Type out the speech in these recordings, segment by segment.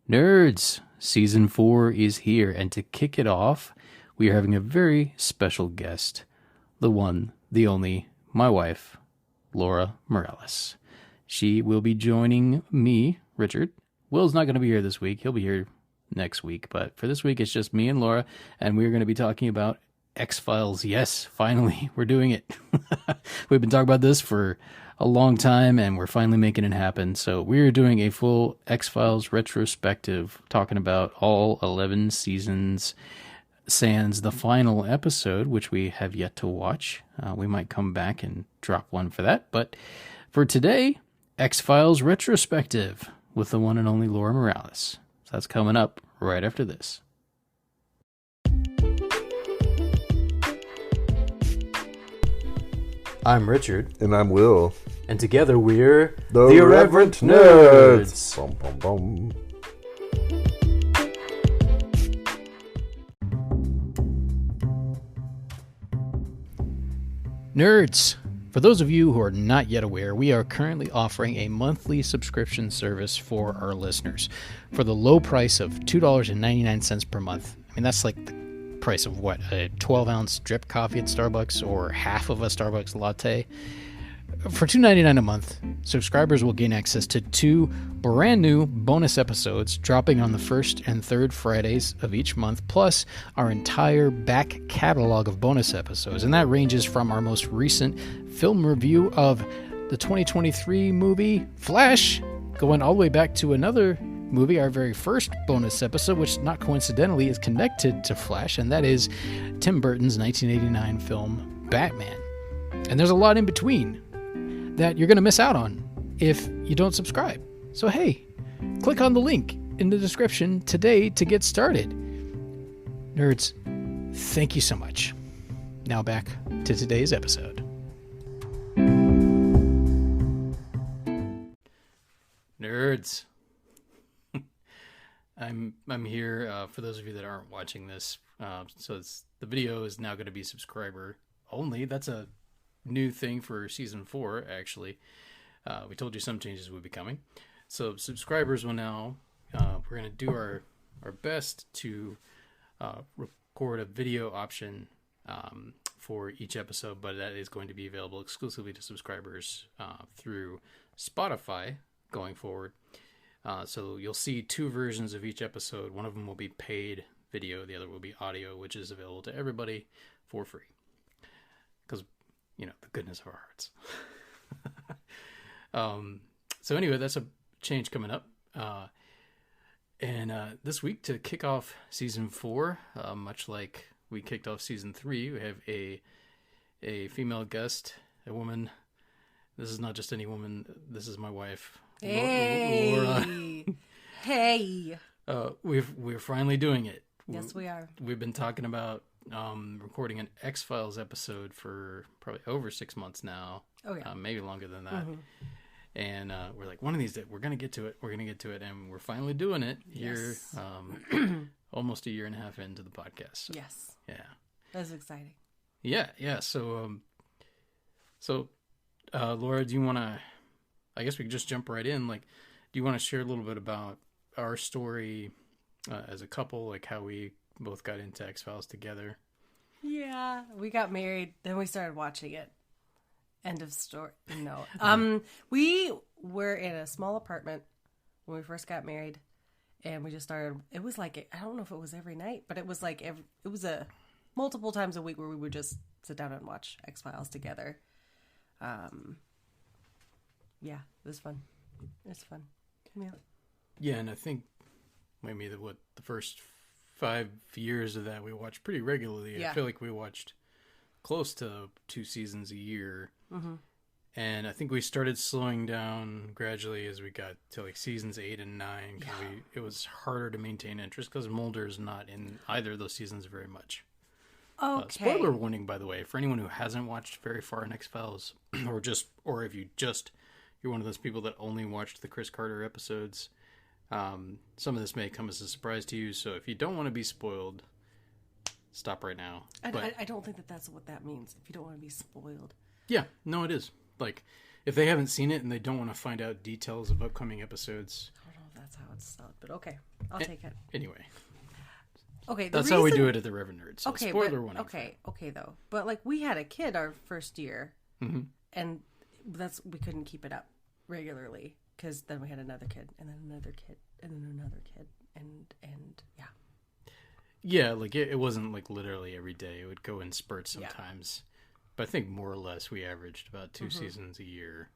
Nerds, season 4 is here, and to kick it off, we are having a very special guest, the one, the only, my wife, Laura Morales. She will be joining me, Richard. Will's not going to be here this week. He'll be here next week, but for this week, it's just me and Laura, and we're going to be talking about X-Files. Yes, finally, we're doing it. We've been talking about this for a long time, and we're finally making it happen. So we're doing a full X-Files retrospective, talking about all 11 seasons, sans the final episode, which we have yet to watch. We might come back and drop one for that. But for today, X-Files retrospective with the one and only Laura Morales. So that's coming up right after this. I'm Richard. And I'm Will. And together we're The Irreverent Nerds. Bum, bum, bum. Nerds! For those of you who are not yet aware, we are currently offering a monthly subscription service for our listeners for the low price of $2.99 per month. I mean, that's like the price of what? A 12-ounce drip coffee at Starbucks or half of a Starbucks latte? For $2.99 a month, subscribers will gain access to 2 brand new bonus episodes dropping on the first and third Fridays of each month, plus our entire back catalog of bonus episodes. And that ranges from our most recent film review of the 2023 movie Flash, going all the way back to another movie, our very first bonus episode, which not coincidentally is connected to Flash, and that is Tim Burton's 1989 film Batman. And there's a lot in between that you're going to miss out on if you don't subscribe. So hey, click on the link in the description today to get started. Nerds, thank you so much. Now back to today's episode. Nerds, I'm here for those of you that aren't watching this. So the video is now going to be subscriber only. That's a new thing for season 4, actually. We told you some changes would be coming. So subscribers will now, we're going to do our best to record a video option for each episode, but that is going to be available exclusively to subscribers through Spotify going forward. So you'll see 2 versions of each episode. One of them will be paid video, the other will be audio, which is available to everybody for free. Because you know, the goodness of our hearts. So anyway, that's a change coming up. And this week, to kick off season 4, much like we kicked off season 3, we have a female guest, a woman. This is not just any woman. This is my wife, Hey. Laura. Hey. We're finally doing it. Yes, we are. We've been talking about recording an X-Files episode for probably over 6 months now. Oh, yeah. Maybe longer than that. Mm-hmm. And we're like, one of these days, we're going to get to it. We're going to get to it. And we're finally doing it here, Yes. almost a year and a half into the podcast. So, Yes. yeah. That's exciting. Yeah. So, Laura, do you want to, I guess we could just jump right in. Like, do you want to share a little bit about our story as a couple, like how we both got into X-Files together? Yeah. We got married, then we started watching it. End of story. No. We were in a small apartment when we first got married, and we just started. It was like, I don't know if it was every night, but it was like it was a multiple times a week where we would just sit down and watch X-Files together. Yeah, it was fun. It's fun. Yeah. Yeah, and I think maybe the first 5 years of that we watched pretty regularly. Yeah. I feel like we watched close to 2 seasons a year. Mm-hmm. And I think we started slowing down gradually as we got to like seasons 8 and 9. Cause it was harder to maintain interest because Mulder's not in either of those seasons very much. Okay. Spoiler warning, by the way, for anyone who hasn't watched very far in X-Files, or if you're one of those people that only watched the Chris Carter episodes, some of this may come as a surprise to you. So if you don't want to be spoiled, stop right now. I don't think that's what that means. If you don't want to be spoiled. Yeah, no, it is. Like, if they haven't seen it and they don't want to find out details of upcoming episodes, I don't know if that's how it's spelled. But okay, I'll take it. Anyway, Okay, that's how we do it at the Reverend Nerd. So Okay, spoiler but, warning. okay though. But like we had a kid our first year, Mm-hmm. and we couldn't keep it up regularly because then we had another kid, and then another kid, and then another kid, and yeah. Yeah, like it wasn't like literally every day. It would go in spurts sometimes. But I think more or less we averaged about 2 seasons a year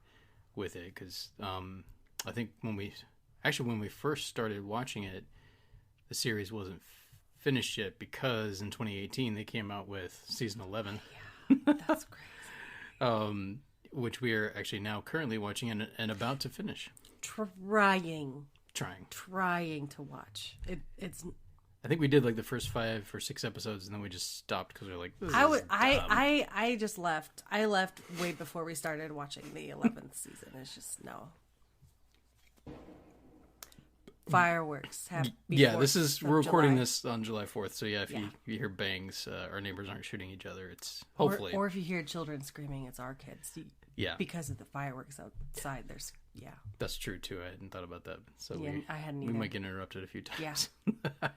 with it. Because I think when we first started watching it, the series wasn't finished yet because in 2018 they came out with season 11. Yeah, that's crazy. Which we are actually now currently watching and about to finish. Trying to watch. It's I think we did like the first 5 or 6 episodes, and then we just stopped because we were like, this is I just left. I left way before we started watching the 11th season. It's just no. Fireworks have we're recording this on July 4th, so if you hear bangs, our neighbors aren't shooting each other. It's hopefully or if you hear children screaming, it's our kids. Because of the fireworks outside. There's that's true too. I hadn't thought about that, so I hadn't we either. might get interrupted a few times. Yeah.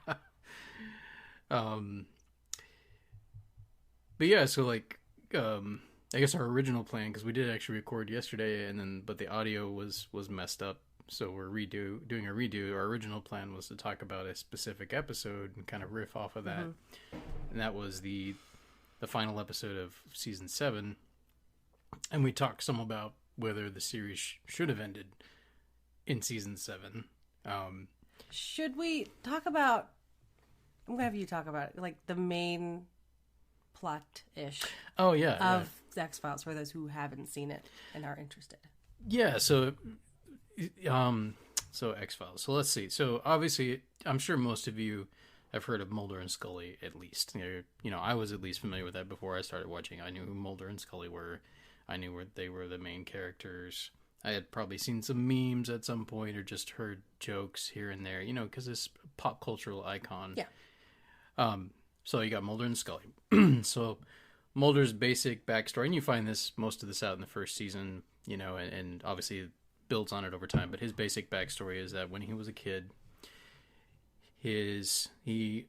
But yeah, so like I guess our original plan, because we did actually record yesterday, but the audio was messed up, so we're doing a redo. Our original plan was to talk about a specific episode and kind of riff off of that, and that was the final episode of season 7, and we talked some about whether the series should have ended in season 7. Should we talk about? I'm gonna have you talk about like the main plot-ish. Oh yeah, of X-Files for those who haven't seen it and are interested. Yeah, so X-Files. So let's see. So obviously, I'm sure most of you have heard of Mulder and Scully at least. You know, I was at least familiar with that before I started watching. I knew who Mulder and Scully were. I knew where they were the main characters. I had probably seen some memes at some point or just heard jokes here and there, you know, because it's a pop cultural icon. Yeah. So you got Mulder and Scully. So Mulder's basic backstory, and you find most of this out in the first season, you know, and obviously it builds on it over time. But his basic backstory is that when he was a kid, he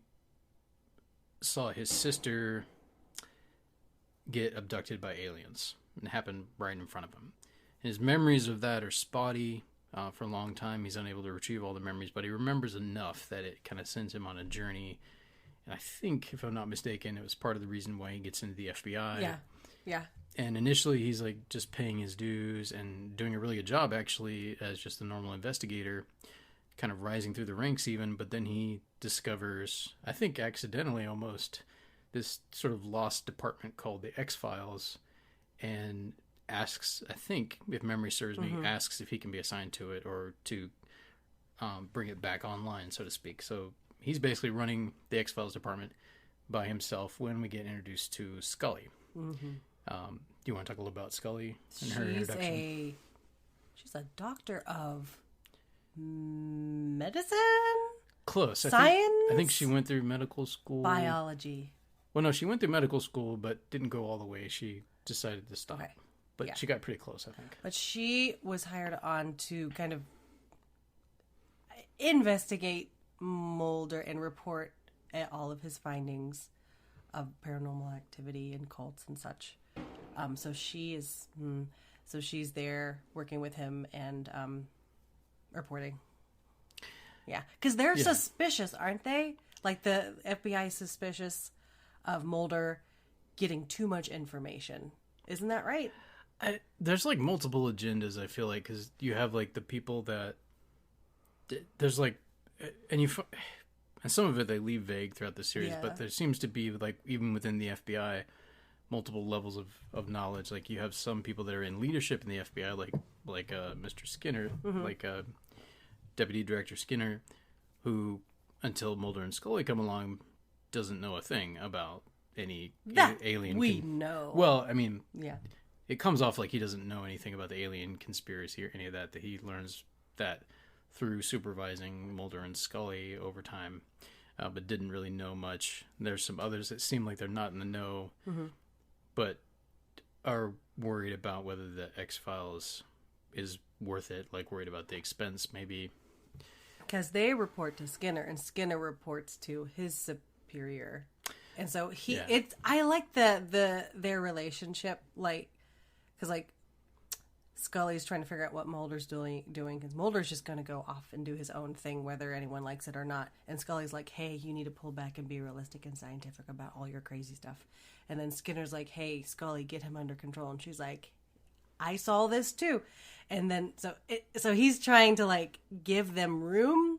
saw his sister get abducted by aliens. It happened right in front of him. His memories of that are spotty. For a long time, he's unable to retrieve all the memories, but he remembers enough that it kind of sends him on a journey. And I think, if I'm not mistaken, it was part of the reason why he gets into the FBI. Yeah. And initially, he's like just paying his dues and doing a really good job, actually, as just a normal investigator, kind of rising through the ranks even. But then he discovers, I think accidentally almost, this sort of lost department called the X-Files, and asks, I think, if memory serves me, asks if he can be assigned to it or to bring it back online, so to speak. So he's basically running the X-Files department by himself when we get introduced to Scully. Do you want to talk a little about Scully and her introduction? She's a doctor of medicine? Close. Science? I think she went through medical school. Biology. Well, no, she went through medical school, but didn't go all the way. She decided to stop. Okay. But she got pretty close, I think. But she was hired on to kind of investigate Mulder and report all of his findings of paranormal activity and cults and such. So she's there working with him and reporting. Yeah, because they're suspicious, aren't they? Like the FBI is suspicious of Mulder getting too much information. Isn't that right? There's like multiple agendas, I feel like, because you have like the people that there's like, and some of it they leave vague throughout the series, but there seems to be like, even within the FBI, multiple levels of knowledge. Like you have some people that are in leadership in the FBI, like Mr. Skinner, like Deputy Director Skinner, who until Mulder and Scully come along doesn't know a thing about any alien. We know. Well, I mean, yeah. It comes off like he doesn't know anything about the alien conspiracy or any of that he learns that through supervising Mulder and Scully over time, but didn't really know much. There's some others that seem like they're not in the know, but are worried about whether the X-Files is worth it, like worried about the expense maybe. because they report to Skinner, and Skinner reports to his superior, and so I like their relationship, like, because like Scully's trying to figure out what Mulder's doing because Mulder's just going to go off and do his own thing, whether anyone likes it or not. And Scully's like, hey, you need to pull back and be realistic and scientific about all your crazy stuff. And then Skinner's like, hey, Scully, get him under control. And she's like, I saw this too. And then, so he's trying to like give them room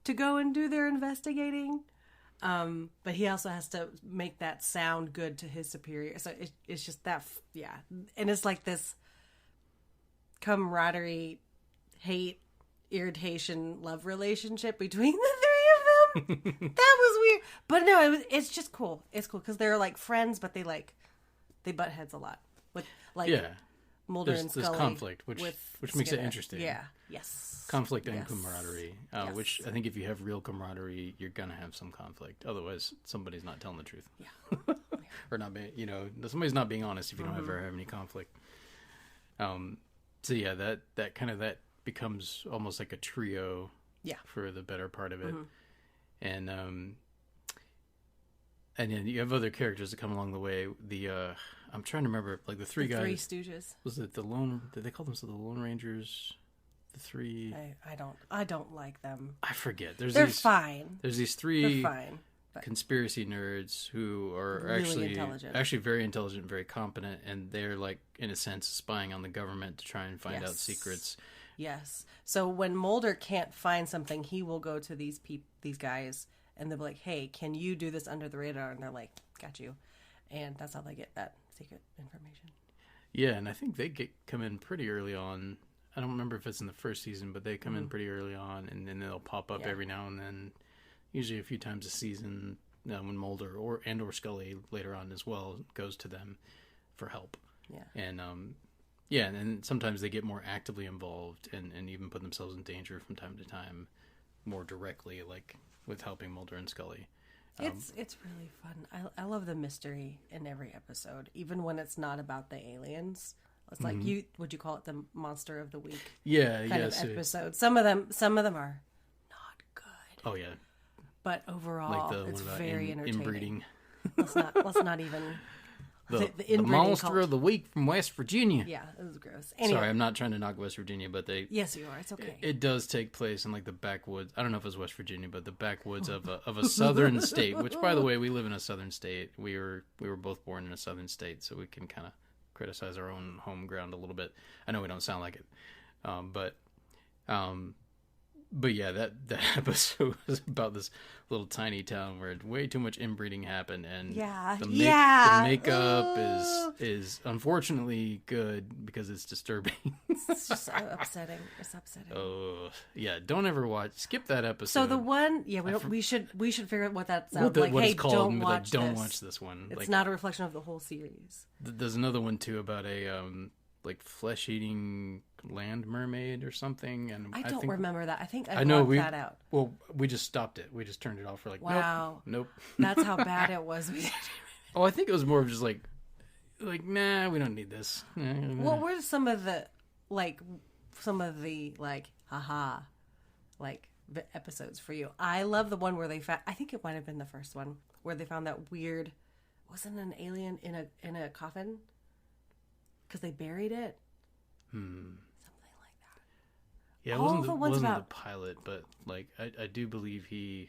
to go and do their investigating. But he also has to make that sound good to his superior. So it's just that, yeah. And it's like this camaraderie, hate, irritation, love relationship between the three of them. That was weird, but no, it's just cool. It's cool because they're like friends, but they butt heads a lot with like Mulder and Scully. There's conflict, which makes Skinner. it interesting. Yeah. Yes. Conflict and Yes. camaraderie, Yes. which I think if you have real camaraderie, you're gonna have some conflict. Otherwise, somebody's not telling the truth. Yeah. Or not being, somebody's not being honest if you don't ever have any conflict. So yeah, that kind of that becomes almost like a trio. Yeah. For the better part of it, and then you have other characters that come along the way. I'm trying to remember, like the three guys. Three Stooges. Was it the Lone? Did they call themselves the Lone Rangers? The three. I don't like them. I forget. They're fine. There's these three. They're fine. But Conspiracy nerds who are Really intelligent. actually very intelligent, very competent, and they're like in a sense spying on the government to try and find out secrets. Yes. So when Mulder can't find something, he will go to these guys, and they'll be like, "Hey, can you do this under the radar?" And they're like, "Got you." And that's how they get that secret information. Yeah, and I think they come in pretty early on. I don't remember if it's in the first season, but they come in pretty early on, and then they'll pop up every now and then. Usually a few times a season, when Mulder or Scully later on as well goes to them for help. Yeah. And and sometimes they get more actively involved and even put themselves in danger from time to time, more directly, like with helping Mulder and Scully. It's really fun. I love the mystery in every episode, even when it's not about the aliens. It's like would you call it the monster of the week? Yeah, kind of episode. Some of them are not good. Oh yeah. But overall, like it's very entertaining. Inbreeding. Let's not even The inbreeding monster cult. of the week from West Virginia. Yeah, it was gross. Anyway. Sorry, I'm not trying to knock West Virginia, but Yes, you are. It's okay. It does take place in like the backwoods. I don't know if it's West Virginia, but the backwoods of a southern state. Which, by the way, we live in a southern state. We were both born in a southern state, so we can kind of criticize our own home ground a little bit. I know we don't sound like it, but yeah, that episode was about this little tiny town where way too much inbreeding happened, and the makeup is unfortunately good because it's disturbing. It's just upsetting. It's upsetting. Oh yeah, don't ever watch. Skip that episode. So the one, we should figure out what that sounds what like. Hey, it's called, don't and be watch like, don't this. watch this one. It's like, not a reflection of the whole series. There's another one too about a like flesh-eating land mermaid or something, and I don't remember that. I think I know blocked that out. Well, we just stopped it. We just turned it off. We're like, wow, nope. That's how bad it was. Oh, I think it was more of just like, nah, we don't need this. What were some of the haha, episodes for you? I love the one where they found. I think it might have been the first one where they found that weird. Wasn't an alien in a coffin? Because they buried it. Something like that. Yeah, it wasn't the pilot, but like I do believe I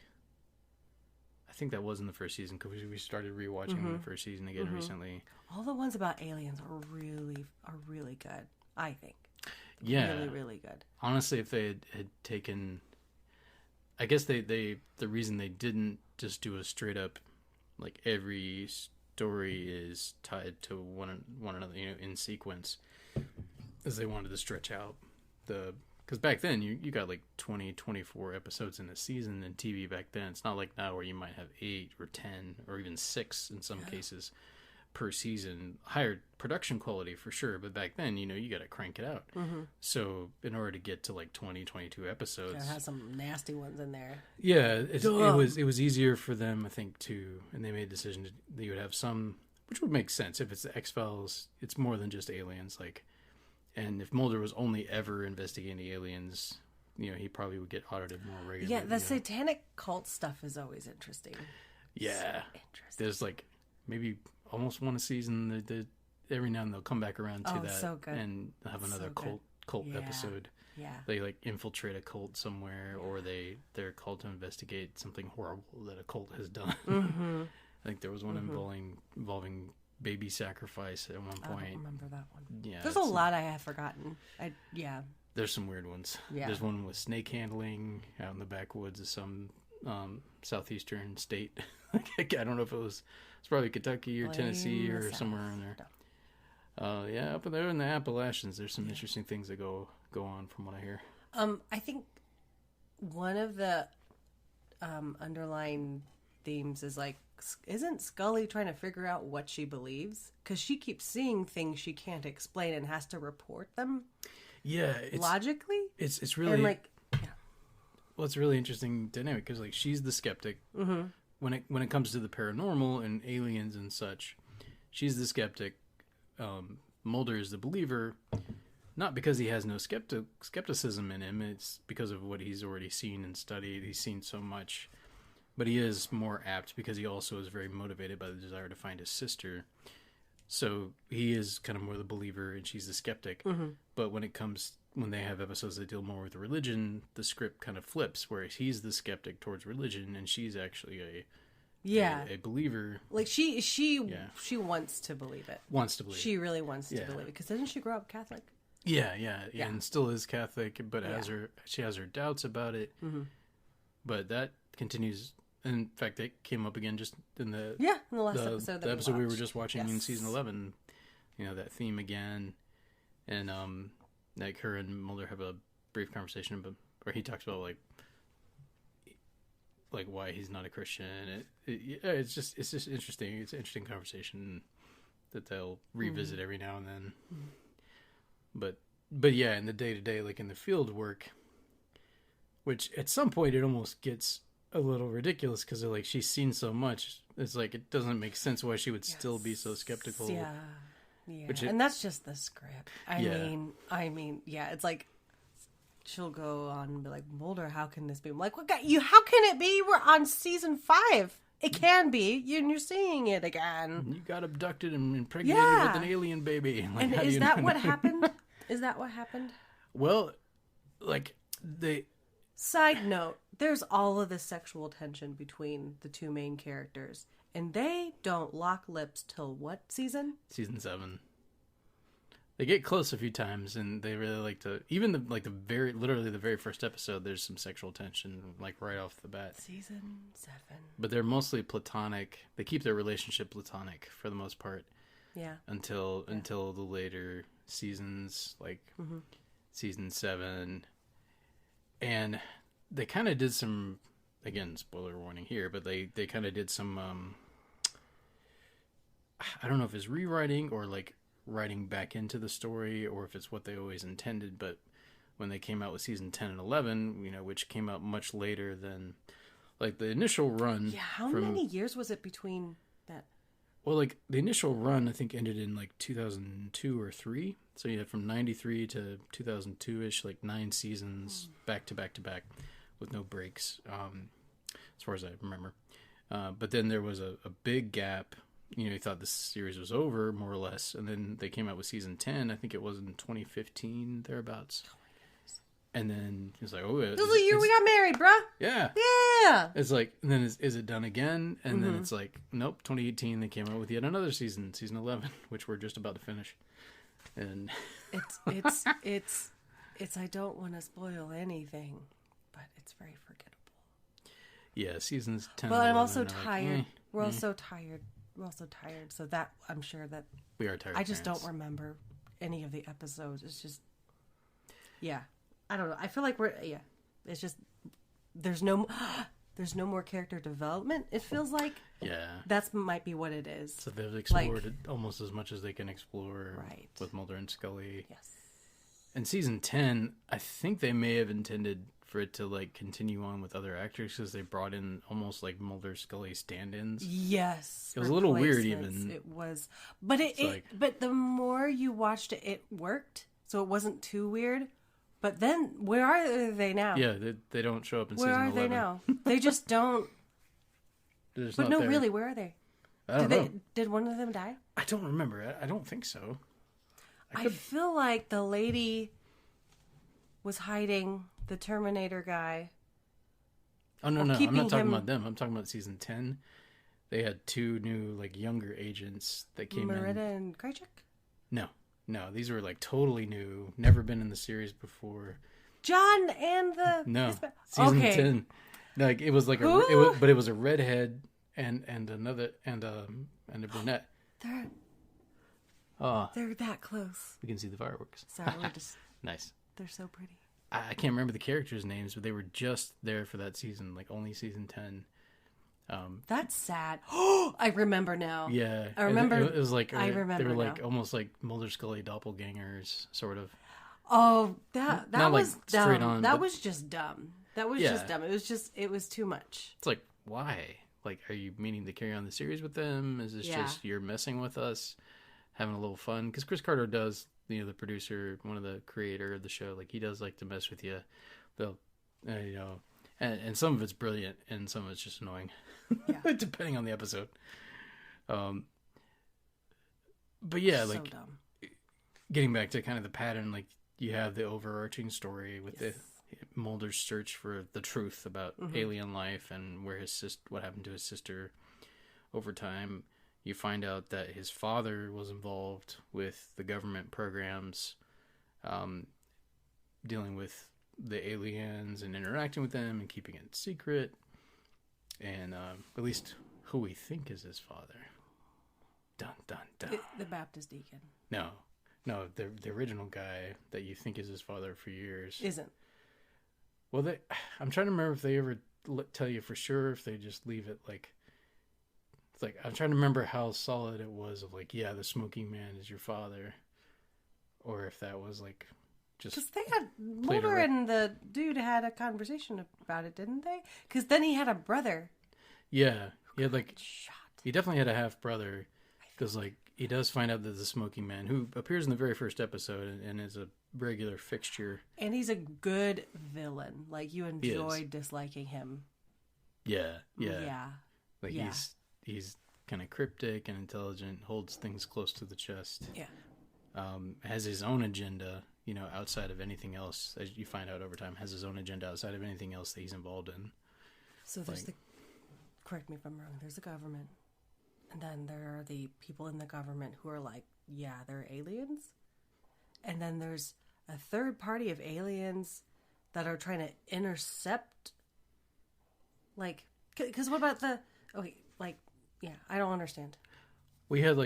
think that was in the first season because we started rewatching the first season again recently. All the ones about aliens are really good. I think. Yeah, really, really good. Honestly, if they had taken, I guess the reason they didn't just do a straight up, like every story is tied to one another, in sequence, is they wanted to stretch out because back then you got like 20, 24 episodes in a season in TV back then. It's not like now where you might have 8 or 10 or even 6 in some cases per season. Higher production quality for sure, but back then, you got to crank it out. So in order to get to like 20, 22 episodes, It has some nasty ones in there. yeah, it was easier for them, I think, and they made a decision that you would have some, which would make sense if it's the X-Files. It's more than just aliens, and if Mulder was only ever investigating aliens, he probably would get audited more regularly. Yeah, the satanic cult stuff is always interesting. Yeah. Interesting. There's like maybe almost one a season. Every now and then they'll come back around to that so good. and have another So cult Yeah. episode. Yeah. They like infiltrate a cult somewhere, or they're called to investigate something horrible that a cult has done. Mm-hmm. I think there was one involving baby sacrifice at one I point. don't remember that one. Yeah, There's a lot I have forgotten. There's some weird ones. Yeah. There's one with snake handling out in the backwoods of some southeastern state. I don't know if it's probably Kentucky or Tennessee Blame the or South. somewhere in there. No. Yeah, up there in the Appalachians, there's some interesting things that go on from what I hear. I think one of the underlying themes is like, isn't Scully trying to figure out what she believes? Because she keeps seeing things she can't explain and has to report them Yeah, logically. it's really And like, well, it's really interesting dynamic because like she's the skeptic when it comes to the paranormal and aliens and such. She's the skeptic. Mulder is the believer, not because he has no skepticism in him. It's because of what he's already seen and studied. He's seen so much, but he is more apt because he also is very motivated by the desire to find his sister. So he is kind of more the believer and she's the skeptic. But when they have episodes that deal more with religion, the script kind of flips, where he's the skeptic towards religion and she's actually a believer. like she wants to believe it. Wants to believe. She really wants to Yeah. believe it because doesn't she grow up Catholic? Yeah, and still is Catholic, but she has her doubts about it. But that continues. In fact, it came up again just in the in the last episode. The episode we were watched. just watching in Yes. season 11. That theme again, and like her and Mulder have a brief conversation about, where he talks about like why he's not a Christian. It's just interesting. It's an interesting conversation that they'll revisit every now and then. But yeah, in the day-to-day, like in the field work, which at some point it almost gets a little ridiculous because like she's seen so much. It's like it doesn't make sense why she would still be so skeptical. Yeah. And that's just the script. I mean, it's like she'll go on and be like, Mulder, how can this be? I'm like, how can it be? We're on season 5. It can be. You're seeing it again. You got abducted and impregnated with an alien baby. Like, and is that what happened? Is that what happened? Well, like Side note, there's all of this sexual tension between the two main characters, and they don't lock lips till what season? Season 7. They get close a few times, and they really like to. Even literally the very first episode, there's some sexual tension, like right off the bat. Season 7. But they're mostly platonic. They keep their relationship platonic for the most part. Yeah. Until the later seasons, like season 7. And they kind of did some, again, spoiler warning here, but they kind of did some, I don't know if it's rewriting or like writing back into the story or if it's what they always intended, but when they came out with season 10 and 11, which came out much later than like the initial run. Yeah, how many years was it between that? Well, like the initial run, I think ended in like 2002 or 3. So you had from 93 to 2002-ish, like 9 seasons back to back to back with no breaks, as far as I remember. But then there was a big gap. You thought this series was over, more or less. And then they came out with season 10. I think it was in 2015, thereabouts. Oh, my goodness. And then it's like, this is the year we got married, bruh. Yeah. Yeah. It's like, and then is it done again? And then it's like, nope, 2018, they came out with yet another season 11, which we're just about to finish. And it's I don't want to spoil anything, but it's very forgettable. Yeah, seasons 10. Well, I'm also like, tired. We're also tired. We're also tired. So that I'm sure that we are tired. I just don't remember any of the episodes. It's just, I don't know. I feel like it's just there's no more character development. It feels like that's might be what it is. So they've explored it almost as much as they can explore with Mulder and Scully. Yes. And season 10, I think they may have intended for it to like continue on with other actors because they brought in almost like Mulder Scully stand-ins. Yes, it was a little weird even. It was, but but the more you watched it, it worked. So it wasn't too weird. But then, where are they now? Yeah, they don't show up in Where season are 11. they now? They just don't. They're just But not no, there. really, where are they? I don't know. Did one of them die? I don't remember. I don't think so. I feel like the lady was hiding the Terminator guy. Oh, no, Or no. I'm keeping not talking him- about them. I'm talking about season 10. They had 2 new, like, younger agents that came in. Merida and Krychek? No. These were, like, totally new. Never been in the series before. John and the... No. Season Okay. 10. Like, it was like Who? but it was a redhead and another, and a brunette. They're that close. We can see the fireworks. Sorry, we're just... Nice. They're so pretty. I can't remember the characters' names, but they were just there for that season, like only season 10. That's sad. Oh, I remember now. Yeah, I remember. It was like I they remember were like now. almost like Mulder Scully doppelgangers, sort of. Oh, that Not, like, was dumb. straight on, that but- was just dumb. That was Yeah. just dumb. It was too much. It's like, why? Like, are you meaning to carry on the series with them? Is this Yeah. just you're messing with us, having a little fun? Because Chris Carter does, the producer, one of the creator of the show, like he does like to mess with you. They'll, and some of it's brilliant, and some of it's just annoying, Yeah. depending on the episode. But yeah, So like dumb. getting back to kind of the pattern, like you have the overarching story with the Mulder's search for the truth about alien life and where what happened to his sister over time. You find out that his father was involved with the government programs, dealing with the aliens and interacting with them and keeping it secret. And at least who we think is his father. Dun, dun, dun. The Baptist deacon No, the original guy that you think is his father for years. isn't. Well, I'm trying to remember if they ever tell you for sure, if they just leave it like, it's like, I'm trying to remember how solid it was of like, yeah, the smoking man is your father. Or if that was like, just, Because they had Played Mulder a- and the dude had a conversation about it, didn't they? Because then he had a brother yeah, he had like, shot. he definitely had a half brother. Because like, he does find out that the smoking man, who appears in the very first episode and is a regular fixture. And he's a good villain. Like, you is. enjoyed disliking him. Yeah. Yeah. Like Yeah. he's kind of cryptic and intelligent, holds things close to the chest. Yeah. Has his own agenda, outside of anything else, as you find out over time, has his own agenda outside of anything else that he's involved in. So there's correct me if I'm wrong, there's the government. And then there are the people in the government who are like, yeah, they're aliens. And then there's a third party of aliens that are trying to intercept. Like, because what about I don't understand. We had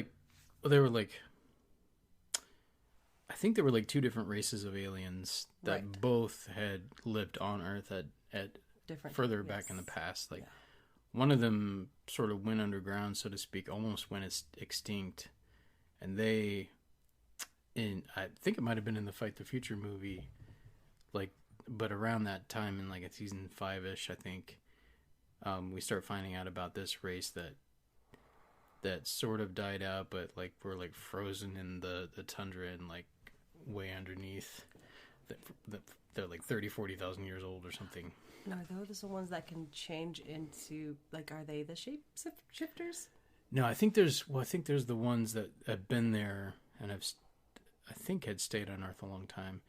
there were I think there were 2 different races of aliens that Right. both had lived on Earth at Different. further back in the past. One of them sort of went underground, so to speak, almost went extinct. And I think it might have been in the Fight the Future movie, but around that time in at season 5-ish, I think, we start finding out about this race that sort of died out, but were frozen in the tundra and way underneath. They're 30,000-40,000 years old or something. No, are those the ones that can change into, are they the shape shifters? No, I think there's the ones that have been there and I think had stayed on Earth a long time.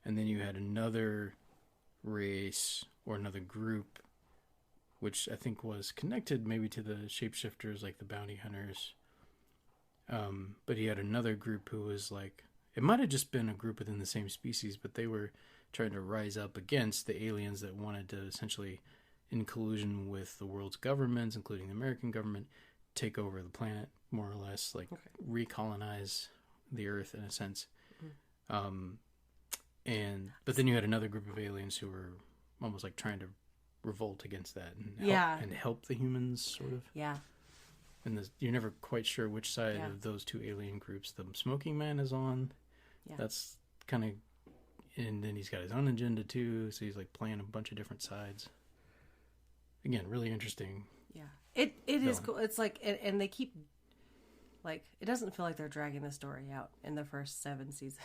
And then you had another race or another group, which I think was connected maybe to the shapeshifters, like the bounty hunters. But he had another group who was it might have just been a group within the same species, but they were trying to rise up against the aliens that wanted to essentially, in collusion with the world's governments, including the American government, take over the planet, more or less, recolonize the Earth in a sense. Mm-hmm. But then you had another group of aliens who were almost trying to revolt against that and help the humans, sort of. Yeah. And you're never quite sure which side of those 2 alien groups the smoking man is on. Yeah. That's kind of, and then he's got his own agenda too, so he's playing a bunch of different sides. Again, really interesting. Yeah. It is cool. It's and they keep, it doesn't feel like they're dragging the story out in the first 7 seasons.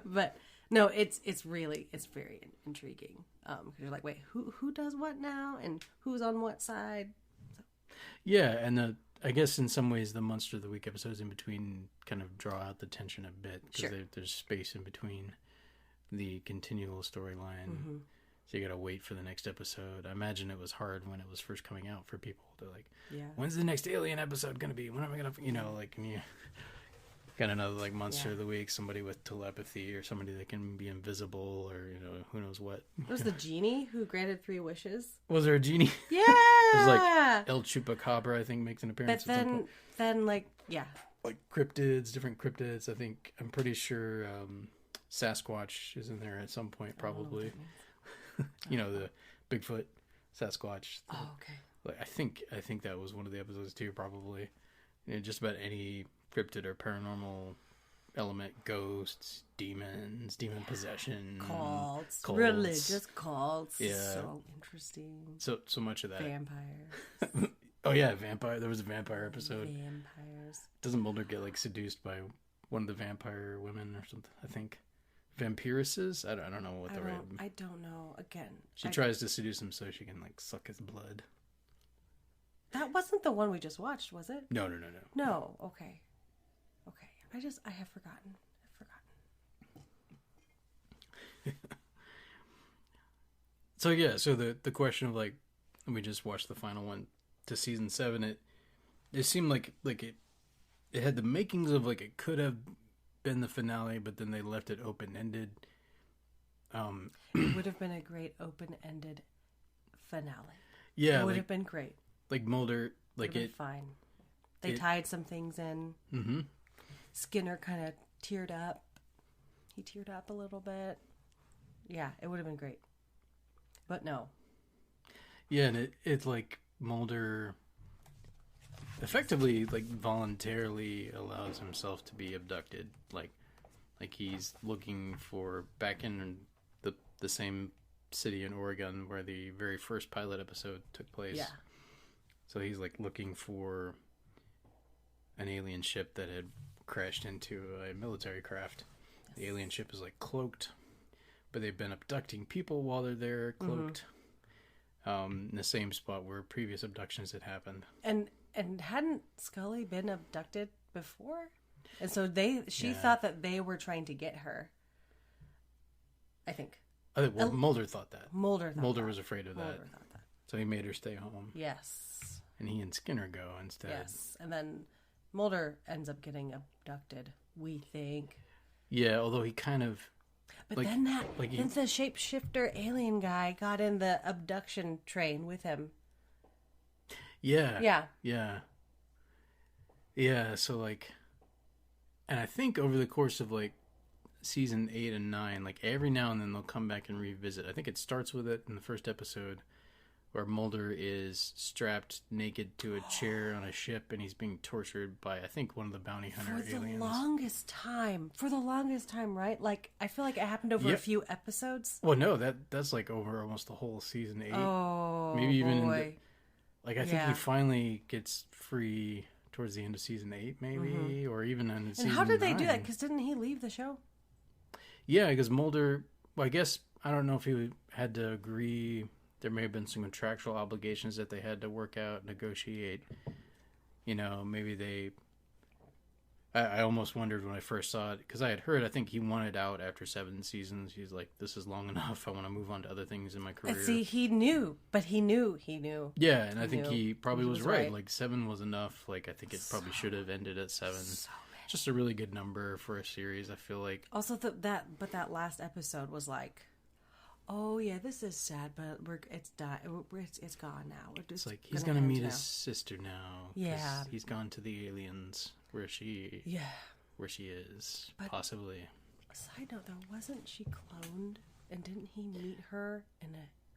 But No, it's very intriguing. 'Cause you're like, wait, who does what now, and who's on what side? Yeah, and I guess in some ways the Monster of the Week episodes in between kind of draw out the tension a bit because Sure. there's space in between the continual storyline. Mm-hmm. So you got to wait for the next episode. I imagine it was hard when it was first coming out for people to like, Yeah. when's the next Alien episode going to be? When am I going to, like, and you got another like Monster of the Week, somebody with telepathy or somebody that can be invisible or, who knows what. It was the genie who granted 3 wishes. Was there a genie? Yeah. It was like El Chupacabra, I think, makes an appearance But at some point. then like, yeah. Like different cryptids. I'm pretty sure Sasquatch is in there at some point, probably. The Bigfoot, Sasquatch. Oh, okay. Like I think that was one of the episodes too, probably. Just about any cryptid or paranormal element, ghosts, demons, demon possession, Cults, religious cults. Yeah. So interesting. So much of that. Vampires. Oh yeah, vampire. There was a vampire episode. Vampires. Doesn't Mulder get like seduced by one of the vampire women or something? I think vampiresses. I don't know what the right. I don't know. Again, She tries to seduce him so she can like suck his blood. that wasn't the one we just watched, was it? No. No. Okay. I have forgotten. So yeah, so the question of like, we just watched the final one to season 7. It seemed like it had the makings of like it could have been the finale, but then they left it open ended. It would have been a great open-ended finale. Yeah, It would have been great. like Mulder, like It would it. have been fine. They tied some things in. Mm-hmm. Skinner kind of teared up. He teared up a little bit. Yeah, it would have been great. But no. Yeah, and it's like Mulder effectively like voluntarily allows himself to be abducted, like he's looking for back in the same city in Oregon where the very first pilot episode took place. Yeah. So he's like looking for an alien ship that had crashed into a military craft. Yes. The alien ship is like cloaked, but they've been abducting people while they're there cloaked. In the same spot where previous abductions had happened. And hadn't Scully been abducted before? And so she thought that they were trying to get her. I think. Well, Mulder thought that. Mulder was afraid of that. Mulder thought that. So he made her stay home. Yes. And he and Skinner go instead. Yes. And then Mulder ends up getting abducted, we think. Yeah, although he kind of... But then then the shapeshifter alien guy got in the abduction train with him. Yeah. Yeah. Yeah. Yeah, so like... And I think over the course of like season 8 and 9, like every now and then they'll come back and revisit. I think it starts with it in the first episode where Mulder is strapped naked to a chair on a ship and he's being tortured by, I think, one of the bounty hunter aliens. For the longest time, right? Like, I feel like it happened over a few episodes. Well, no, that's like over almost the whole season 8. Oh, maybe even boy. I think he finally gets free towards the end of season 8, maybe, or even in season 9. And how did they do that? Because didn't he leave the show? Yeah, because Mulder, well, I guess, I don't know if he had to agree. There may have been some contractual obligations that they had to work out, negotiate. Maybe they... I almost wondered when I first saw it, because I had heard, I think he wanted out after 7 seasons. He's like, this is long enough. I want to move on to other things in my career. And see, he knew. Yeah, and I think he probably was right. right. Like, 7 was enough. Like, I think it probably should have ended at 7. Just a really good number for a series, I feel like. Also, that last episode was like, oh yeah, this is sad, but it's gone now. It's like he's gonna meet his sister now. Yeah, he's gone to the aliens where she is, but possibly. Side note though, wasn't she cloned? And didn't he meet her in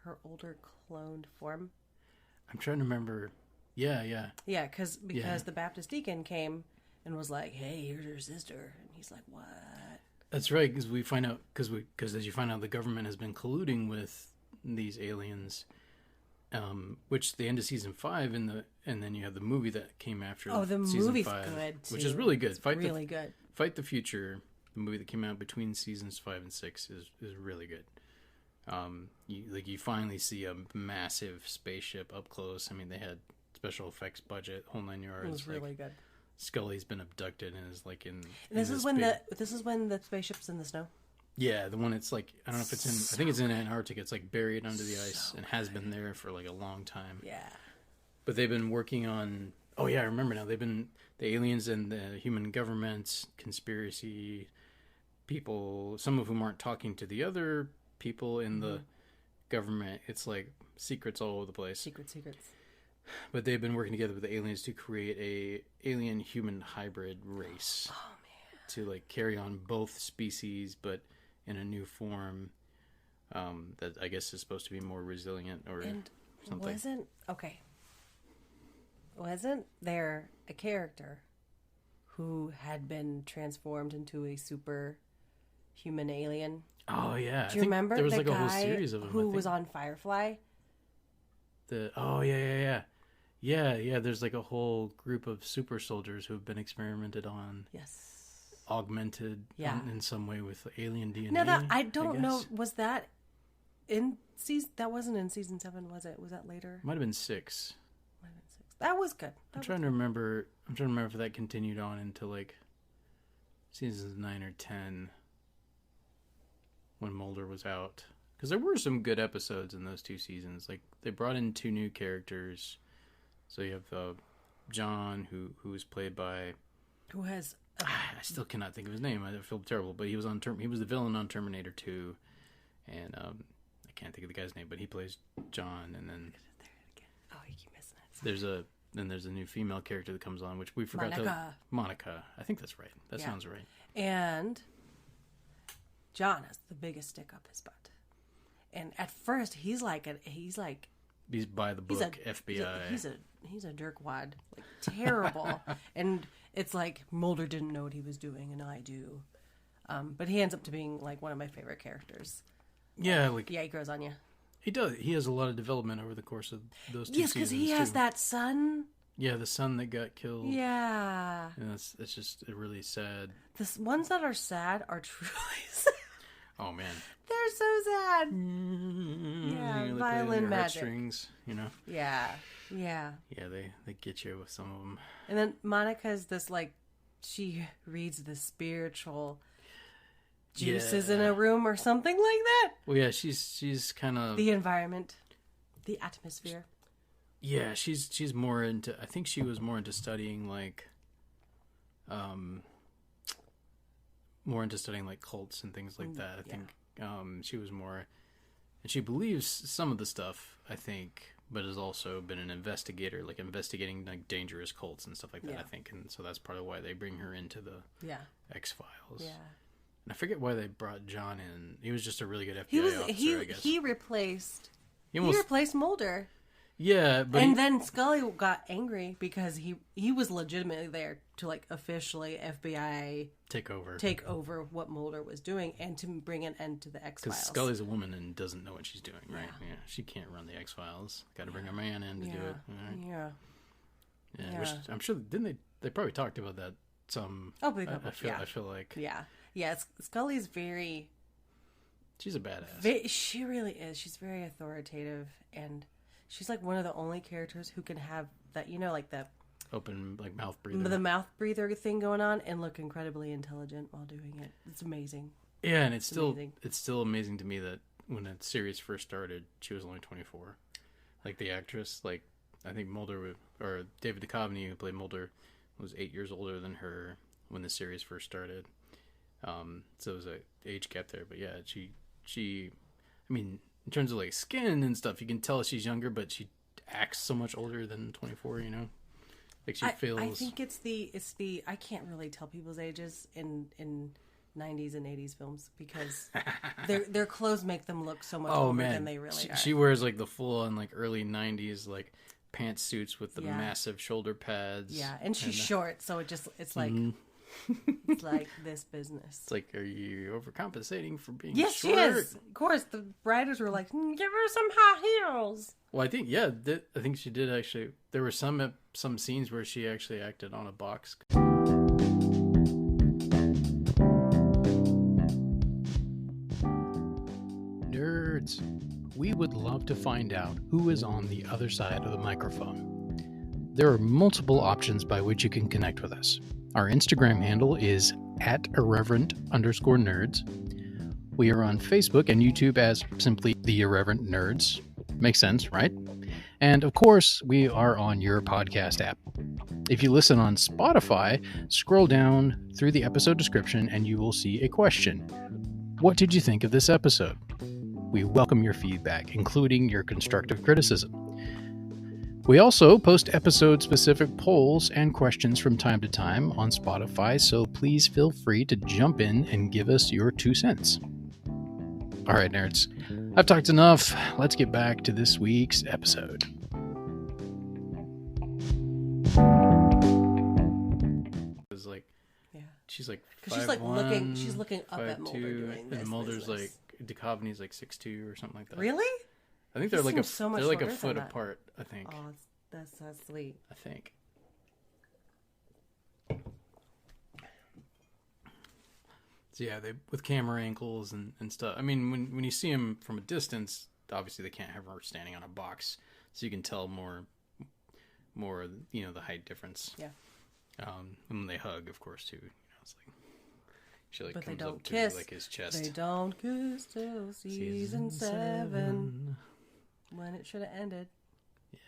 her older cloned form? I'm trying to remember. Yeah. Yeah, because the Baptist deacon came and was like, "Hey, here's your sister," and he's like, "What?" That's right, because we find out because as you find out, the government has been colluding with these aliens, which the end of season 5 and then you have the movie that came after. Oh, the season movie's 5, good too. Which is really good. It's good. Fight the Future. the movie that came out between seasons 5 and 6 is really good. You finally see a massive spaceship up close. I mean, they had special effects budget, whole 9 yards. It was really good. Scully's been abducted and is like in. This is when the spaceship's in the snow. Yeah, the one it's like, I don't know if it's in. I think it's in Antarctica. It's like buried under the ice and has been there for like a long time. Yeah. But they've been working on. Oh yeah, I remember now. They've been the aliens and the human government conspiracy people. Some of whom aren't talking to the other people in the government. It's like secrets all over the place. Secrets. But they've been working together with the aliens to create a alien human hybrid race. Oh man. To like carry on both species, but in a new form that I guess is supposed to be more resilient or something. Wasn't there a character who had been transformed into a super human alien? Oh yeah, Do you remember there was the like guy a whole series of them who was on Firefly? Yeah. There's like a whole group of super soldiers who have been experimented on. Yes. Augmented in some way with alien DNA. No, I don't know. Was that in season? That wasn't in season 7, was it? Was that later? Might have been 6. That was good. I'm trying to remember if that continued on into like seasons 9 or 10 when Mulder was out. Because there were some good episodes in those 2 seasons. Like they brought in 2 new characters. So you have John, who was played by, who has. I still cannot think of his name. I feel terrible, but he was he was the villain on Terminator 2, and I can't think of the guy's name, but he plays John. And then Oh, you keep missing it. there's a new female character that comes on, which we forgot Monica. I think that's right. That sounds right. And John has the biggest stick up his butt. And at first, he's by the book FBI. He's a jerkwad, like terrible. And it's like Mulder didn't know what he was doing, and I do. But he ends up to being like one of my favorite characters. Yeah, he grows on you. He does. He has a lot of development over the course of those 2 seasons. Yes, because he has that son. Yeah, the son that got killed. Yeah. And it's just really sad. The ones that are sad are truly sad. Oh man, they're so sad. Yeah, violin magic. Strings, Yeah. Yeah, they get you with some of them. And then Monica's this like, she reads the spiritual juices in a room or something like that. Well, yeah, she's kind of the environment, the atmosphere. Yeah, she's more into. I think she was more into studying like, cults and things like that. I think she was more, and she believes some of the stuff. I think, but has also been an investigator, like investigating like dangerous cults and stuff like that. Yeah. I think, and so that's part of why they bring her into the X-Files. Yeah. And I forget why they brought John in. He was just a really good FBI officer, I guess. He replaced Mulder. Yeah, but then Scully got angry because he was legitimately there to like officially FBI take over what Mulder was doing and to bring an end to the X-Files. Because Scully's a woman and doesn't know what she's doing, right? Yeah, she can't run the X-Files. Got to bring a man in to do it. Right? Yeah. Which I'm sure they probably talked about that some. Oh, I feel like Scully's very. She's a badass. She really is. She's very authoritative and. She's like one of the only characters who can have that, like the open, like mouth breather, the mouth breather thing going on, and look incredibly intelligent while doing it. It's amazing. Yeah, and it's still amazing to me that when the series first started, she was only 24. Like the actress, like I think David Duchovny, who played Mulder, was 8 years older than her when the series first started. So it was an age gap there, but yeah, she, I mean. In terms of like skin and stuff, you can tell she's younger, but she acts so much older than 24. Like she feels. I think it's the. I can't really tell people's ages in 90s and 80s films because their clothes make them look so much older than they really are. She wears like the full on like early 90s like pantsuits with the massive shoulder pads. Yeah, and she's short, so it's like. Mm-hmm. It's like this business. It's like, are you overcompensating for being short? She is. Of course, the writers were like, give her some high heels. Well, I think, I think she did actually. There were some scenes where she actually acted on a box. Nerds. We would love to find out who is on the other side of the microphone. There are multiple options by which you can connect with us. Our Instagram handle is @irreverent_nerds. We are on Facebook and YouTube as simply The Irreverent Nerds. Makes sense, right? And of course, we are on your podcast app. If you listen on Spotify, scroll down through the episode description and you will see a question. What did you think of this episode? We welcome your feedback, including your constructive criticism. We also post episode-specific polls and questions from time to time on Spotify, so please feel free to jump in and give us your 2 cents. All right, nerds, I've talked enough. Let's get back to this week's episode. It's like, Yeah. she's like 'Cause she's like 5'1", she's looking up at Mulder 5'2", doing this. and Mulder's this. like, Duchovny's like 6'2" or something like that. Really? I think He they're like seems so much they're like a shorter than foot that. apart. I think. Oh, that's sweet. I think. So yeah, they with camera angles and stuff. I mean, when you see them from a distance, obviously they can't have her standing on a box, so you can tell more, the height difference. Yeah. And when they hug, of course, too. It's like she like But they comes don't up kiss. to like his chest. They don't kiss till season 7 when it should have ended.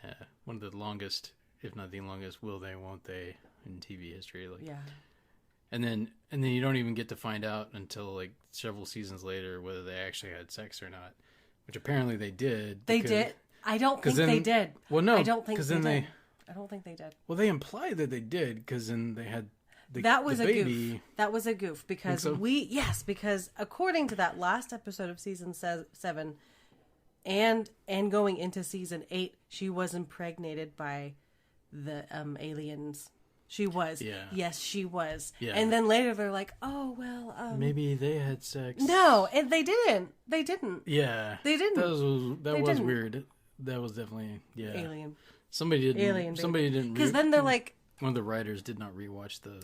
Yeah, one of the longest, if not the longest, will they, won't they in TV history. Like, Yeah. And then you don't even get to find out until like several seasons later whether they actually had sex or not, which apparently they did. They did. I don't think they did. Well, no, I don't think because they then did. I don't think they did. Well, they imply that they did because then they had That was the a baby. goof. That was a goof because so? because according to that last episode of season 7 and going into season 8, she was impregnated by the aliens. She was. Yeah. Yes, she was. Yeah. And then later they're like, "Oh, well, Maybe they had sex. no, and they didn't. They didn't. Yeah, They didn't. That was didn't. weird. That was definitely Alien. Somebody didn't. Alien. Somebody didn't. Because then they're like one of the writers did not rewatch the.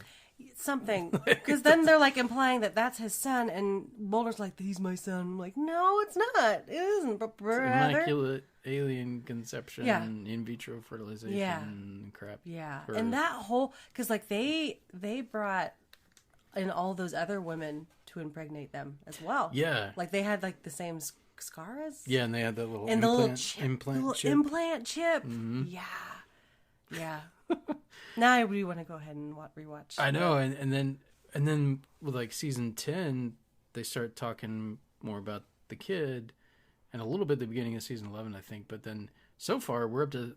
something. Because then they're like implying that that's his son, and Mulder's like, "He's my son." I'm like, "No, it's not. It isn't, brother." Immaculate alien conception, Yeah. in vitro fertilization, Yeah. crap. Yeah, Or- and that whole because like they brought in all those other women to impregnate them as well. Yeah. like they had like the same scar as Yeah, and they had that little and implant, the little chip, implant the little chip. implant chip. Yeah. Now I really want to go ahead and rewatch. I know, and then with like season 10, they start talking more about the kid, and a little bit at the beginning of season 11, I think. But then so far, we're up to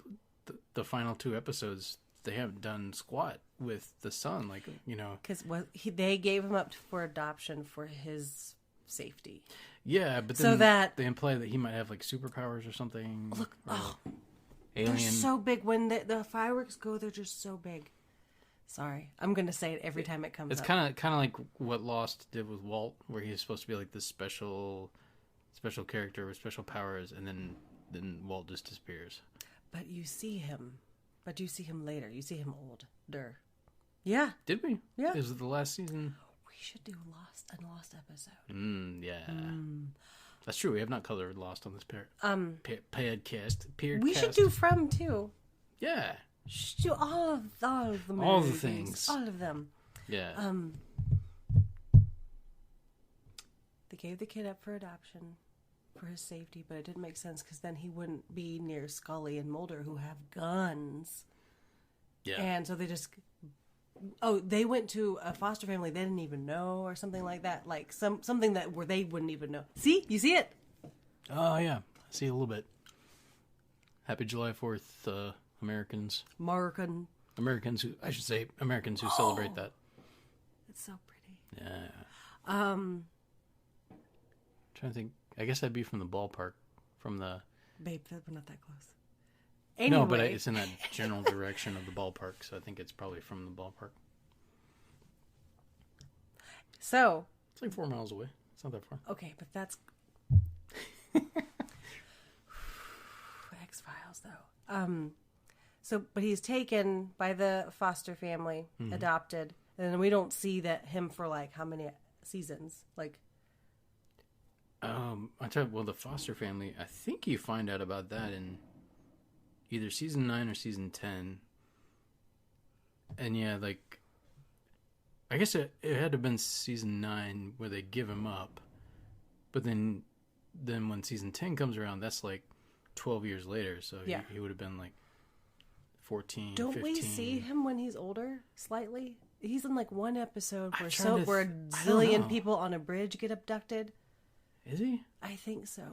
the final 2 episodes. They haven't done squat with the son, like because they gave him up for adoption for his safety. Yeah, but then So that- they imply that he might have like superpowers or something. Look, or they're alien. so big when the fireworks go. They're just so big. Sorry, I'm gonna say it every time it comes It's up. kind of like what Lost did with Walt, where he's supposed to be like this special character with special powers, and then Walt just disappears. But you see him. But you see him later. You see him older. Yeah, Did we? Yeah. Is it the last season? we should do a Lost episode. Yeah. That's true. We have not covered Lost on this podcast. We should do From too. Yeah. Should do all of the All the movies. things. All of them. Yeah. They gave the kid up for adoption for his safety, but it didn't make sense because then he wouldn't be near Scully and Mulder, who have guns. yeah. And so they just they went to a foster family they didn't even know, or something like that, like something that where they wouldn't even know. See, you see it. Oh yeah. I see a little bit. Happy July 4th, Americans. Americans who celebrate that. It's so pretty. Yeah. Trying to think. I guess that'd be from the ballpark, from the. Babe, we're not that close. Anyway. No, but it's in that general direction of the ballpark, so I think it's probably from the ballpark. So It's like 4 miles away. It's not that far. okay, but that's X-Files though. So, but he's taken by the foster family, adopted, and then we don't see him for like how many seasons? Like Well, the Foster family. I think you find out about that in either season 9 or season 10. And yeah, like, I guess it had to have been season 9 where they give him up, but then when season 10 comes around, that's like 12 years later. So Yeah. he would have been like 14. Don't 15. we see him when he's older? Slightly. He's in like one episode I'm where trying to where a I don't zillion know. people on a bridge get abducted. Is he? I think so.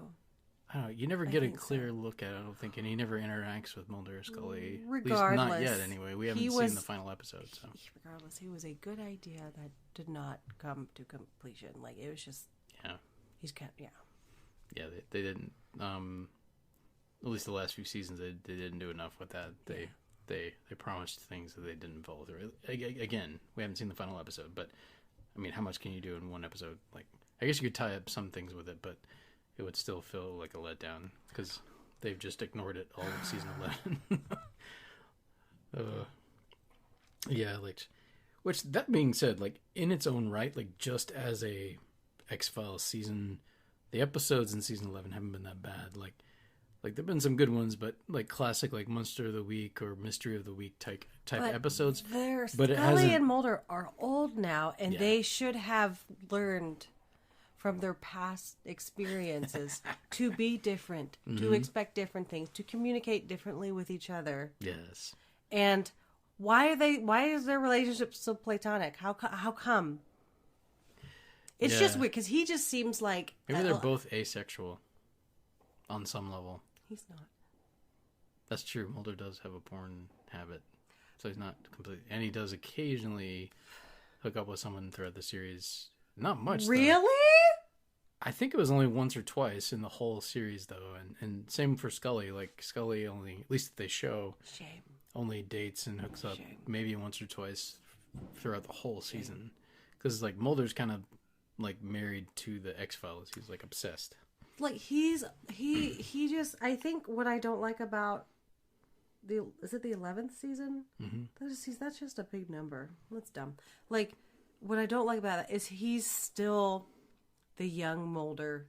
I don't know. You never get a think so. clear look at it, I don't think, and he never interacts with Mulder or Scully. At least Regardless, not yet, anyway. We haven't he seen was- the final episode, so. Regardless, he was a good idea that did not come to completion. Like it was just Yeah. he's kind of, yeah. Yeah, they didn't. At least the last few seasons, they didn't do enough with that. They promised things that they didn't follow through. Again, we haven't seen the final episode, but I mean, how much can you do in one episode? Like, I guess you could tie up some things with it, but it would still feel like a letdown because they've just ignored it all of season 11. Yeah, like, which that being said, like in its own right, like just as a X-Files season, the episodes in season 11 haven't been that bad. Like there've been some good ones, but like classic like Monster of the Week or Mystery of the Week type But episodes. They're but it Scully hasn't- and Mulder are old now, and Yeah. they should have learned from their past experiences to be different, Mm-hmm. to expect different things, to communicate differently with each other. Yes. And why is their relationship so platonic? How come? It's just Yeah. weird because he just seems like Maybe they're both asexual on some level. He's not. That's true. Mulder does have a porn habit, so he's not completely. And he does occasionally hook up with someone throughout the series. Not much. though. Really? I think it was only once or twice in the whole series, though, and same for Scully. Like Scully only, at least they show, Shame. only dates and hooks up Shame. maybe once or twice throughout the whole season. Because like Mulder's kind of like married to the X-Files. He's like obsessed. Like he just, I think what I don't like about is it the 11th season? Mm-hmm. That's just a big number. That's dumb. Like what I don't like about it is he's still the young Mulder.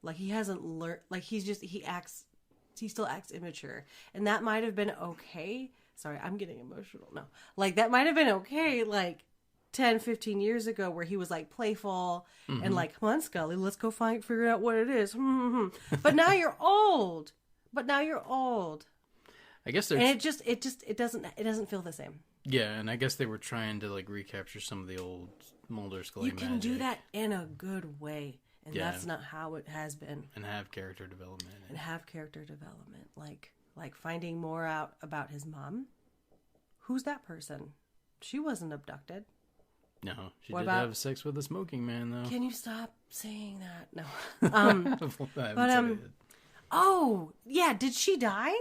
Like he hasn't learned, like he still acts immature. And that might have been okay. Sorry, I'm getting emotional. No. Like that might have been okay like 10, 15 years ago where he was like playful and like, come on, Scully, let's go figure out what it is. But now you're old. I guess And they're it doesn't feel the same. yeah, and I guess they were trying to like recapture some of the old Mulder Scully You can do magic that in a good way. And Yeah. that's not how it has been. and have character development. And have character development. Like finding more out about his mom. Who's that person? She wasn't abducted. No, she What did about- have sex with a smoking man though. Can you stop saying that? No. I haven't said it. Oh, yeah, did she die?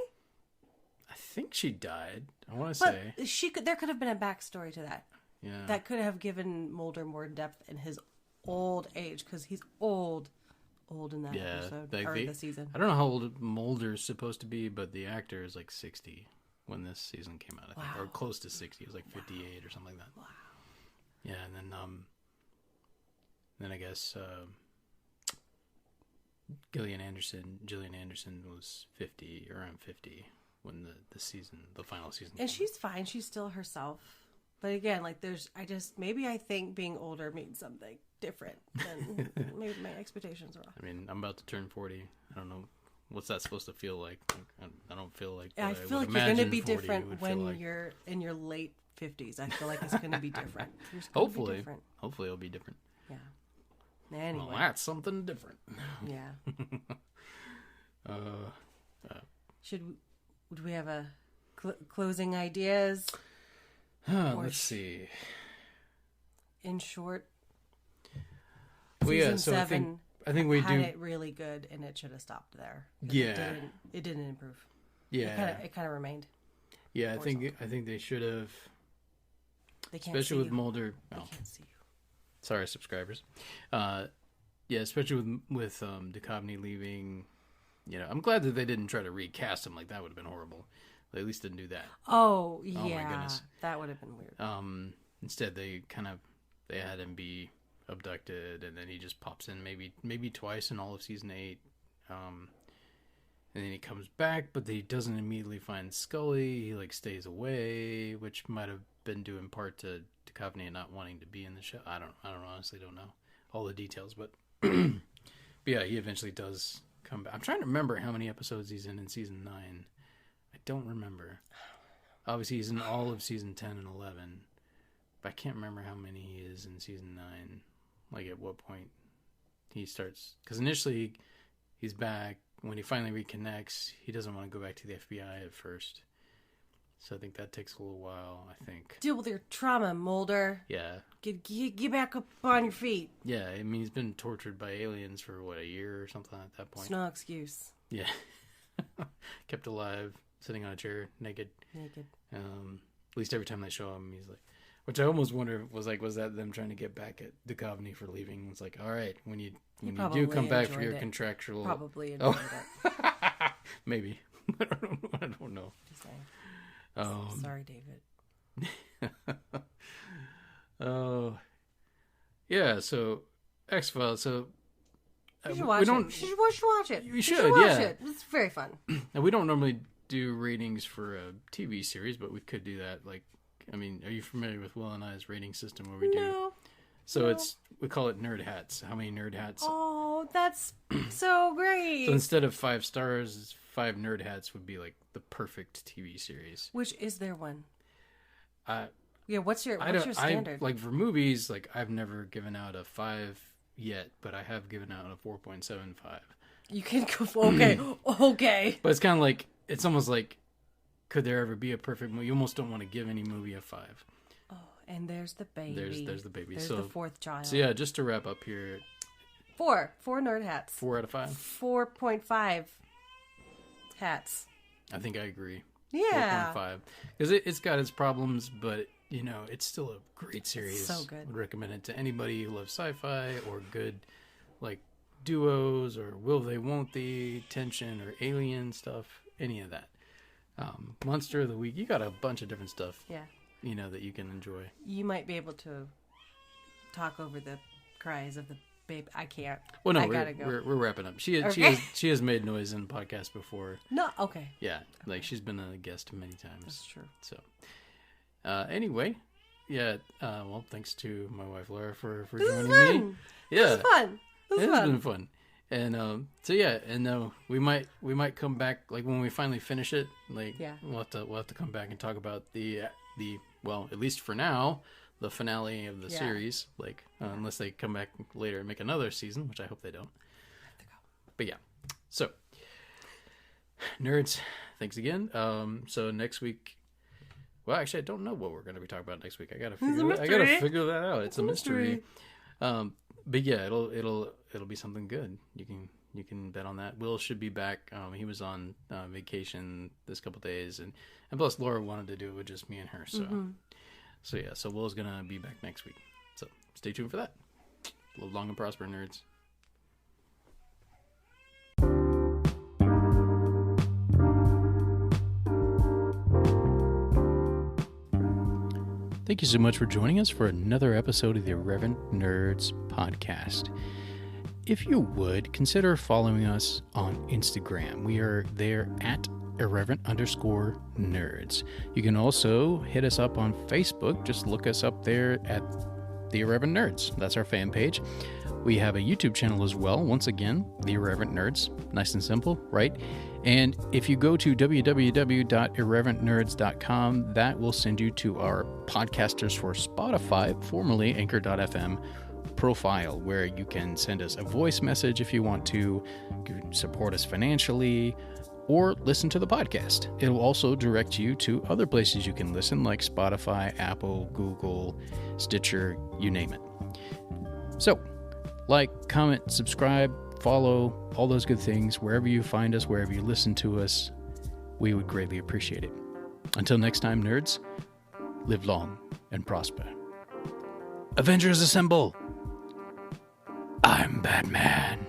I think she died. I want to say, But there could have been a backstory to that. yeah. That could have given Mulder more depth in his old age because he's old in that Yeah, episode like or the the season. I don't know how old Mulder's supposed to be, but the actor is like 60 when this season came out, I think, or Wow. close to 60. It was like 58 or something like that. Wow. Yeah, and then I guess Gillian Anderson was 50, around 50 when the final season. And came she's fine. She's still herself. But again, like maybe I think being older means something different than maybe my expectations are off. I mean, I'm about to turn 40. I don't know what's that supposed to feel like. I don't feel like. I what feel would like you're going to imagine be 40 different would feel when like. you're in your late 50s. I feel like it's going to be different. You're just gonna be Hopefully, different. hopefully it'll be different. Yeah. Anyway. Well, that's something different. Yeah. Would we have a closing ideas? Or Let's see. In short, Well, yeah. season So 7 I think we had do. it really good, and it should have stopped there. 'Cause Yeah. it didn't improve. Yeah. It kind of remained. Yeah. I or think they should have, They can't especially see with you. Mulder. They Oh, can't see you. sorry, subscribers. Yeah, especially with Duchovny leaving. You know, I'm glad that they didn't try to recast him. Like that would have been horrible. They at least didn't do that. Oh my yeah, goodness. that would have been weird. Instead, they had him be abducted, and then he just pops in maybe twice in all of season 8. And then he comes back, but he doesn't immediately find Scully. He like stays away, which might have been due in part to Duchovny not wanting to be in the show. I don't honestly don't know all the details, but but yeah, he eventually does come back. I'm trying to remember how many episodes he's in season 9. I don't remember. Obviously, he's in all of season 10 and 11, but I can't remember how many he is in season 9. Like at what point he starts, because initially he's back. When he finally reconnects, he doesn't want to go back to the FBI at first. So I think that takes a little while, I think. Deal with your trauma, Mulder. Yeah. Get back up on your feet. Yeah, I mean, he's been tortured by aliens for, a year or something at that point? It's no excuse. Yeah. Kept alive, sitting on a chair, naked. At least every time they show him, he's like... Which I almost wonder was that them trying to get back at Duchovny for leaving? It's like, all right, when you do come back for your contractual... Probably enjoyed it. Maybe. I don't know. Just saying. Sorry, David. Oh. Yeah, so X-Files, so... You should watch it. You should watch it. You should watch it. It's very fun. Now, we don't normally do ratings for a TV series, but we could do that, like... I mean, are you familiar with Will and I's rating system where we do? No. So we call it Nerd Hats. How many Nerd Hats? Oh, that's so great. So instead of 5 stars, 5 Nerd Hats would be like the perfect TV series. Which is there one? Yeah, what's your standard? Like for movies, like I've never given out a 5 yet, but I have given out a 4.75. You can go, okay. But it's kind of like, it's almost like, could there ever be a perfect movie? You almost don't want to give any movie a 5. Oh, and there's the baby. There's the baby. There's so the 4th child. So yeah, just to wrap up here. 4 Nerd Hats. 4 out of 5. 4.5 hats. I think I agree. Yeah. 4.5. Because it's got its problems, but it's still a great series. It's so good. Would recommend it to anybody who loves sci-fi or good like duos or will they, won't they, tension or alien stuff, any of that. Monster of the Week. You got a bunch of different stuff. Yeah. That you can enjoy. You might be able to talk over the cries of the baby. I can't. Well, no, I gotta go. We're wrapping up. She has made noise in podcasts before. No, okay. Yeah, like she's been a guest many times. That's true. So, anyway, yeah. Well, thanks to my wife Laura for joining me. Yeah, this is fun. This has been fun. And so yeah, and we might come back like when we finally finish it. Like we'll have to come back and talk about the well, at least for now, the finale of the series. Like unless they come back later and make another season, which I hope they don't. But yeah, so nerds, thanks again. So next week. Well, actually, I don't know what we're going to be talking about next week. I gotta figure that out. It's a mystery. But yeah, it'll be something good. You can bet on that. Will should be back. He was on vacation this couple days, and plus Laura wanted to do it with just me and her. So so yeah, so Will's gonna be back next week. So stay tuned for that. Live long and prosper, nerds. Thank you so much for joining us for another episode of the Irreverent Nerds podcast. If you would, consider following us on Instagram. We are there at irreverent_nerds. You can also hit us up on Facebook. Just look us up there at the Irreverent Nerds. That's our fan page. We have a YouTube channel as well. Once again, the Irreverent Nerds. Nice and simple, right? And if you go to www.irreverentnerds.com, that will send you to our Podcasters for Spotify, formerly Anchor.fm profile, where you can send us a voice message if you want to, support us financially, or listen to the podcast. It will also direct you to other places you can listen, like Spotify, Apple, Google, Stitcher, you name it. So, like, comment, subscribe, follow, all those good things. Wherever you find us, wherever you listen to us, we would greatly appreciate it. Until next time, nerds, live long and prosper. Avengers assemble! I'm Batman.